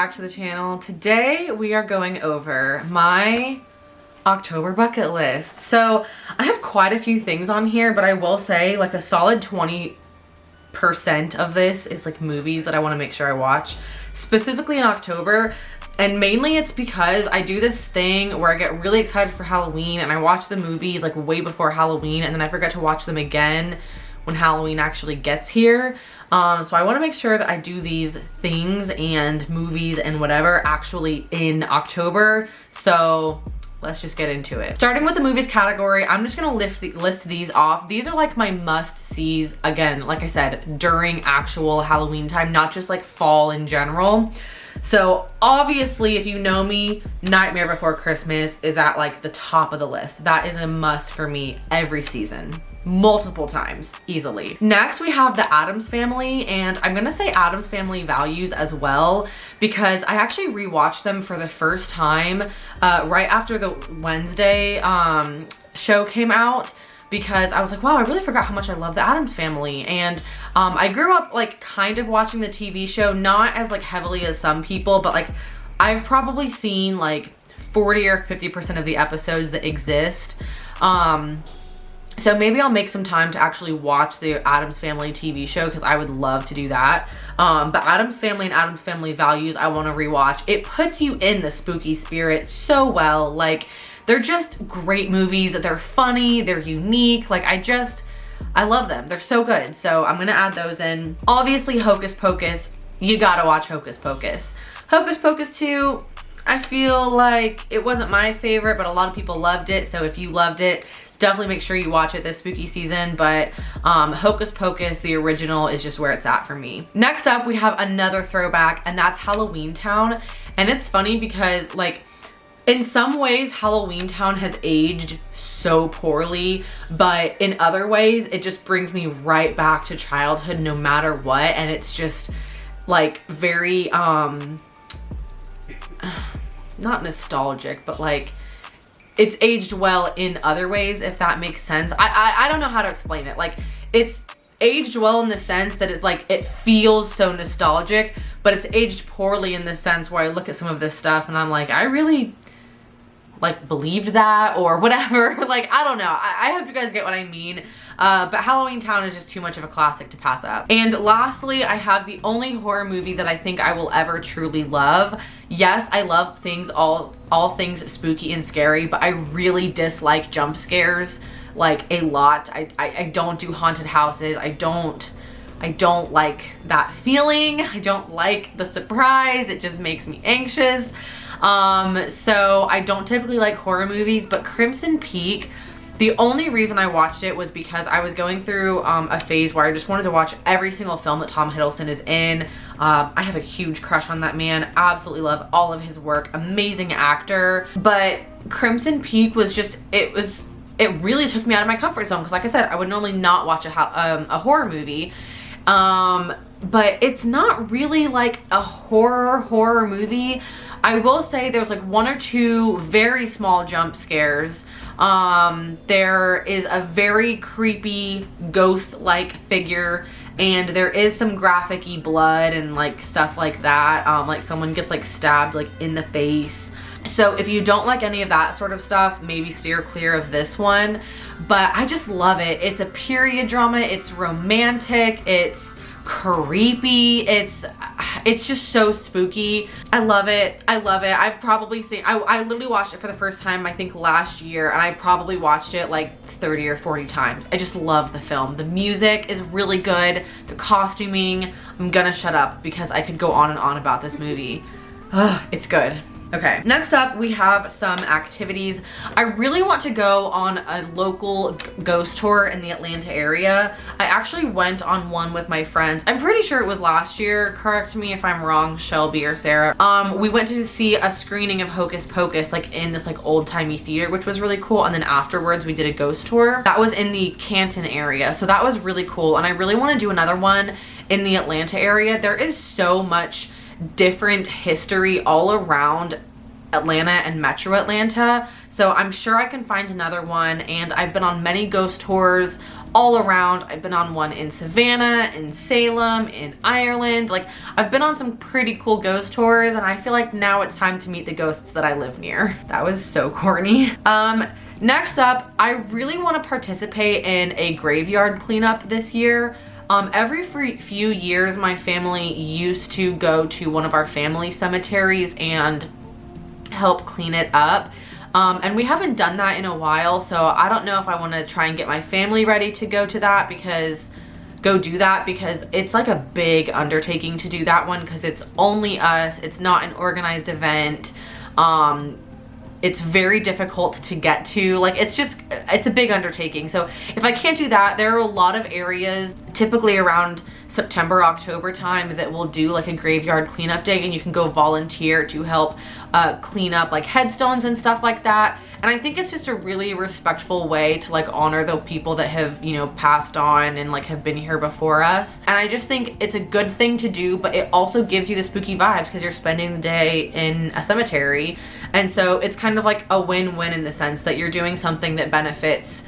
back to the channel. Today we are going over my October bucket list. So I have quite a few things on here, but I will say like a solid 20% of this is like movies that I want to make sure I watch, specifically in October. And mainly it's because I do this thing where I get really excited for Halloween and I watch the movies like way before Halloween, and then I forget to watch them again when Halloween actually gets here. So I want to make sure that I do these things and movies and whatever actually in October. So let's just get into it. Starting with the movies category, I'm just gonna list these off. These are like my must-sees, again, like I said, during actual Halloween time, not just like fall in general. So obviously, if you know me, Nightmare Before Christmas is at like the top of the list. That is a must for me every season, multiple times, easily. Next, we have the Addams Family, and I'm gonna say Addams Family Values as well, because I actually rewatched them for the first time right after the Wednesday show came out, because I was like, wow, I really forgot how much I love the Addams Family. And I grew up like kind of watching the TV show, not as like heavily as some people, but like I've probably seen like 40 or 50% of the episodes that exist. So maybe I'll make some time to actually watch the Addams Family TV show, because I would love to do that. But Addams Family and Addams Family Values, I want to rewatch. It puts you in the spooky spirit so well. Like, they're just great movies. They're funny, they're unique. Like, I love them. They're so good. So I'm gonna add those in. Obviously, Hocus Pocus. You gotta watch Hocus Pocus. Hocus Pocus 2, I feel like it wasn't my favorite, but a lot of people loved it. So if you loved it, definitely make sure you watch it this spooky season. But Hocus Pocus, the original, is just where it's at for me. Next up, we have another throwback, and that's Halloween Town. And it's funny because, like, in some ways, Halloween Town has aged so poorly, but in other ways, it just brings me right back to childhood no matter what. And it's just like very, not nostalgic, but like it's aged well in other ways, if that makes sense. I don't know how to explain it. Like, it's aged well in the sense that it's like, it feels so nostalgic, but it's aged poorly in the sense where I look at some of this stuff and I'm like, I really like believed that or whatever. Like, I don't know. I hope you guys get what I mean. But Halloween Town is just too much of a classic to pass up. And lastly, I have the only horror movie that I think I will ever truly love. Yes, I love things, all things spooky and scary, but I really dislike jump scares like a lot. I don't do haunted houses. I don't like that feeling. I don't like the surprise. It just makes me anxious. So I don't typically like horror movies, but Crimson Peak, the only reason I watched it was because I was going through a phase where I just wanted to watch every single film that Tom Hiddleston is in. I have a huge crush on that man. Absolutely love all of his work. Amazing actor. But Crimson Peak was just, it really took me out of my comfort zone, because like I said, I would normally not watch a horror movie. But it's not really like a horror movie. I will say there's like one or two very small jump scares. There is a very creepy ghost-like figure, and there is some graphic-y blood and like stuff like that. Like someone gets like stabbed like in the face. So if you don't like any of that sort of stuff, maybe steer clear of this one. But I just love it. It's a period drama. It's romantic. It's creepy. It's just so spooky. I love it. I've probably seen, I literally watched it for the first time I think last year, and I probably watched it like 30 or 40 times. I just love the film. The music is really good. The costuming, I'm gonna shut up because I could go on and on about this movie. It's good. Okay, next up we have some activities. I really want to go on a local ghost tour in the Atlanta area. I actually went on one with my friends. I'm pretty sure it was last year. Correct me if I'm wrong, Shelby or Sarah. We went to see a screening of Hocus Pocus like in this like old-timey theater, which was really cool. And then afterwards we did a ghost tour. That was in the Canton area. So that was really cool. And I really want to do another one in the Atlanta area. There is so much different history all around Atlanta and Metro Atlanta. So I'm sure I can find another one, and I've been on many ghost tours all around. I've been on one in Savannah, in Salem, in Ireland. Like, I've been on some pretty cool ghost tours, and I feel like now it's time to meet the ghosts that I live near. That was so corny. Next up, I really want to participate in a graveyard cleanup this year. Every few years, my family used to go to one of our family cemeteries and help clean it up. And we haven't done that in a while, so I don't know if I want to try and get my family ready to go do that, because it's like a big undertaking to do that one, because it's only us. It's not an organized event. It's very difficult to get to. Like, it's a big undertaking. So if I can't do that, there are a lot of areas typically around September, October time that will do like a graveyard cleanup day, and you can go volunteer to help clean up like headstones and stuff like that. And I think it's just a really respectful way to like honor the people that have, you know, passed on and like have been here before us. And I just think it's a good thing to do, but it also gives you the spooky vibes because you're spending the day in a cemetery. And so it's kind of like a win-win in the sense that you're doing something that benefits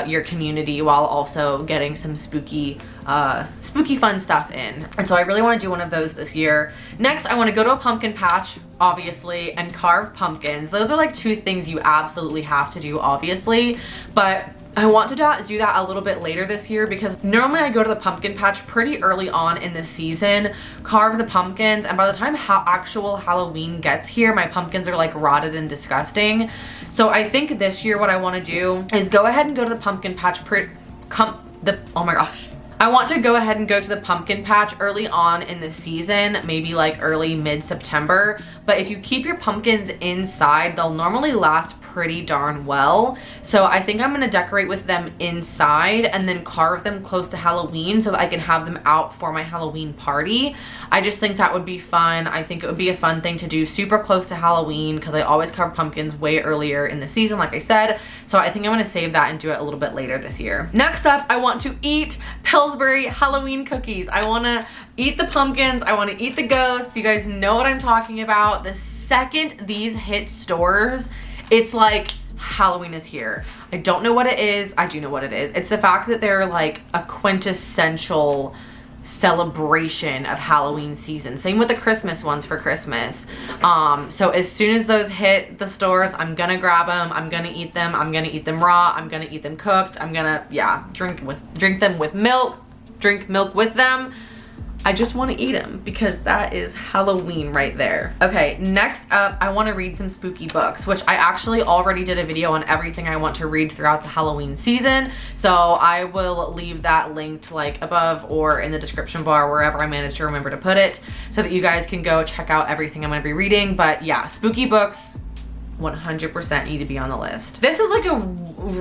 your community while also getting some spooky fun stuff in. And so I really want to do one of those this year. Next, I want to go to a pumpkin patch, obviously, and carve pumpkins. Those are like two things you absolutely have to do, obviously, but I want to do that a little bit later this year, because normally I go to the pumpkin patch pretty early on in the season, carve the pumpkins, and by the time actual Halloween gets here, my pumpkins are like rotted and disgusting. So I think this year what I want to do is go ahead and go to the pumpkin patch oh my gosh. I want to go ahead and go to the pumpkin patch early on in the season, maybe like early mid-September. But if you keep your pumpkins inside, they'll normally last pretty darn well. So I think I'm gonna decorate with them inside and then carve them close to Halloween so that I can have them out for my Halloween party. I just think that would be fun. I think it would be a fun thing to do super close to Halloween, because I always carve pumpkins way earlier in the season, like I said. So I think I'm gonna save that and do it a little bit later this year. Next up, I want to eat Pillsbury Halloween cookies. I wanna eat the pumpkins, I wanna eat the ghosts. You guys know what I'm talking about. The second these hit stores, it's like Halloween is here. I don't know what it is. I do know what it is. It's the fact that they're like a quintessential celebration of Halloween season. Same with the Christmas ones for Christmas. So as soon as those hit the stores, I'm gonna grab them. I'm gonna eat them. I'm gonna eat them raw. I'm gonna eat them cooked. I'm gonna, yeah, drink them with milk. Drink milk with them. I just want to eat them because that is Halloween right there. Okay, next up, I want to read some spooky books, which I actually already did a video on everything I want to read throughout the Halloween season. So I will leave that linked like above or in the description bar, wherever I manage to remember to put it, so that you guys can go check out everything I'm going to be reading. But yeah, spooky books 100% need to be on the list. This is like a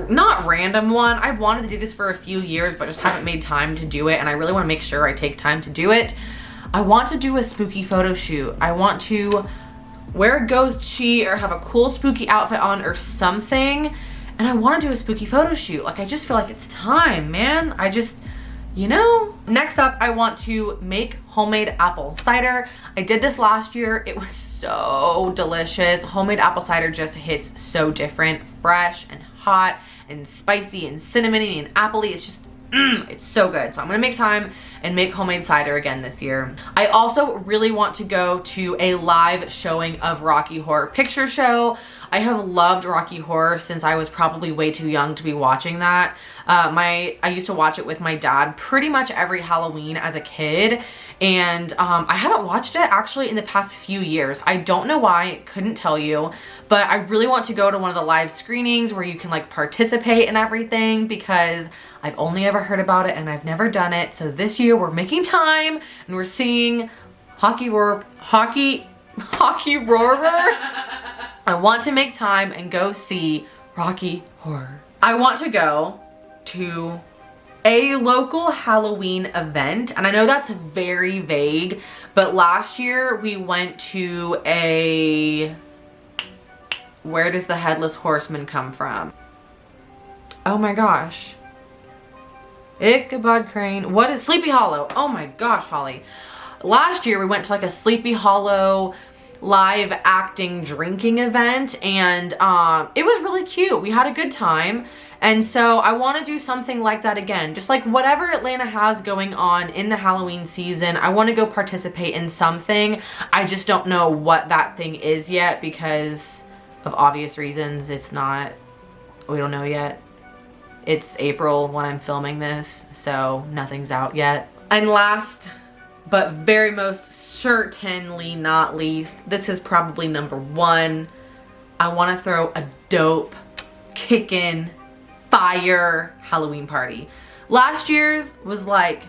not random one. I've wanted to do this for a few years, but just haven't made time to do it, and I really want to make sure I take time to do it. I want to do a spooky photo shoot. I want to wear a ghost sheet or have a cool spooky outfit on or something, and I want to do a spooky photo shoot. Like, I just feel like it's time, man. You know? Next up, I want to make homemade apple cider. I did this last year. It was so delicious. Homemade apple cider just hits so different. Fresh and hot and spicy and cinnamony and appley. It's just, it's so good. So I'm gonna make time and make homemade cider again this year. I also really want to go to a live showing of Rocky Horror Picture Show. I have loved Rocky Horror since I was probably way too young to be watching that. I used to watch it with my dad pretty much every Halloween as a kid, and I haven't watched it actually in the past few years. I don't know why, couldn't tell you, but I really want to go to one of the live screenings where you can like participate and everything, because I've only ever heard about it and I've never done it. So this year we're making time and we're seeing Rocky Horror. I want to make time and go see Rocky Horror. I want to go to a local Halloween event, and I know that's very vague, but last year we went to where does the Headless Horseman come from? Oh my gosh. Ichabod Crane. What is Sleepy Hollow? Oh my gosh, Holly. Last year we went to like a Sleepy Hollow live acting drinking event, and it was really cute. We had a good time. And so I want to do something like that again. Just like whatever Atlanta has going on in the Halloween season, I want to go participate in something. I just don't know what that thing is yet because of obvious reasons. We don't know yet. It's April when I'm filming this, so nothing's out yet. And last, but very most certainly not least, this is probably number one. I want to throw a dope, kickin', fire Halloween party. Last year's was like,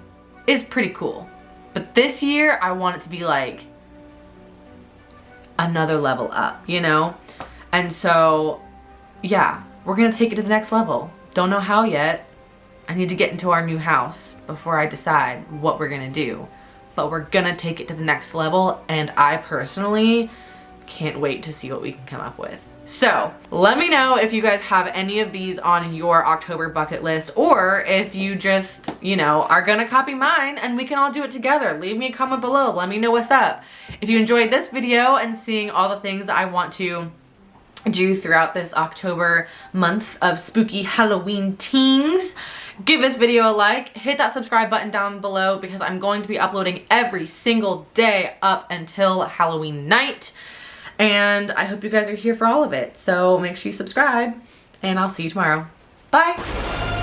it's pretty cool. But this year, I want it to be like another level up, you know? And so, yeah, we're gonna take it to the next level. Don't know how yet. I need to get into our new house before I decide what we're gonna do. But we're gonna take it to the next level, and I personally can't wait to see what we can come up with. So let me know if you guys have any of these on your October bucket list, or if you just, you know, are gonna copy mine and we can all do it together. Leave me a comment below. Let me know what's up. If you enjoyed this video and seeing all the things I want to do throughout this October month of spooky Halloween teens, give this video a like, hit that subscribe button down below because I'm going to be uploading every single day up until Halloween night. And I hope you guys are here for all of it. So make sure you subscribe, and I'll see you tomorrow. Bye.